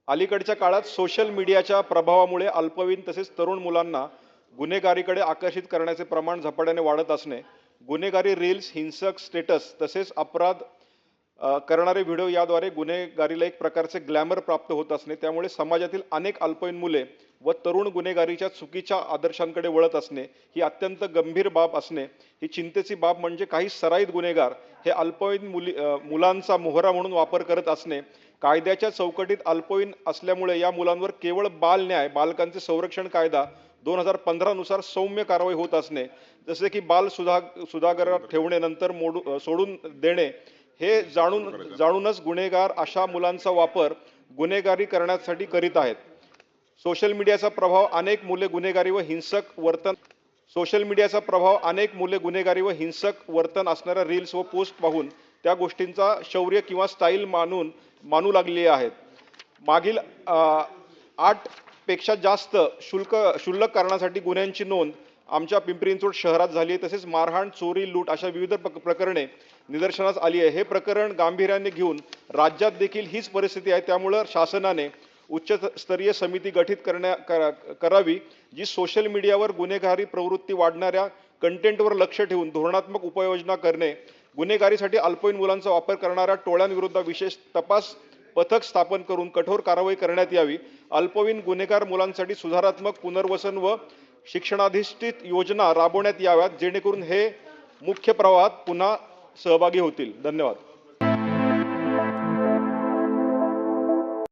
अलीकडच्या काळात सोशल मीडियाच्या प्रभावामुळे अल्पवयीन तसेच तरुण मुलांना गुन्हेगारीकडे आकर्षित करण्याचे प्रमाण झपाट्याने वाढत असणे, गुन्हेगारी रील्स, हिंसक स्टेटस तसेच अपराध करणारे व्हिडिओ याद्वारे गुन्हेगारीला एक प्रकारचे ग्लॅमर प्राप्त होत असणे, त्यामुळे समाजातील अनेक अल्पवयीन मुले व तरुण गुन्हेगारीच्या चुकीच्या आदर्शांकडे वळत असणे ही अत्यंत गंभीर बाब असणे, ही चिंतेची बाब म्हणजे काही सराईत गुन्हेगार हे अल्पवयीन मुलांचा मोहरा म्हणून वापर करत असणे, कायद्याच्या चौकटीत अल्पवयीन असल्यामुळे या मुलांवर केवळ बाल न्याय बालकांचे संरक्षण कायदा 2015 नुसार सौम्य कारवाई होत असणे, जसे की बाल सुधागृहात ठेवणे नंतर सोडून देणे, हे जाणूनच गुन्हेगार अशा मुलांचा वापर गुन्हेगारी करण्यासाठी करीत आहेत. सोशल मीडियाचा प्रभाव अनेक मुले गुन्हेगारी व हिंसक वर्तन असणाऱ्या रील्स व पोस्ट पाहून त्या गोष्टींचा शौर्य किंवा स्टाईल मानू लागलेली आहेत. मागील 8 पेक्षा जास्त क्षुल्लक कारणासाठी गुन्ह्यांची नोंद आमच्या पिंपरी चिंचवड शहरात झाली आहे. तसेच मारहाण, चोरी, लूट अशा विविध प्रकरणे निदर्शनास आली आहे. हे प्रकरण गांभीर्याने घेऊन राज्यात देखील हीच परिस्थिती आहे. त्यामुळे शासनाने उच्चस्तरीय समिती गठीत करावी, जी सोशल मीडियावर गुन्हेगारी प्रवृत्ती वाढणाऱ्या कंटेंटवर लक्ष ठेवून धोरणात्मक उपाययोजना करणे, गुन्हेगारीसाठी अल्पवयीन मुलांचा वापर करणाऱ्या टोळ्यांविरुद्ध विशेष तपास पथक स्थापन करून कठोर कारवाई करण्यात यावी. अल्पवयीन गुन्हेगार मुलांसाठी सुधारात्मक पुनर्वसन व शिक्षणाधिष्ठित योजना राबवण्यात याव्यात, जेणेकरून हे मुख्य प्रवाहात पुन्हा सहभागी होतील. धन्यवाद.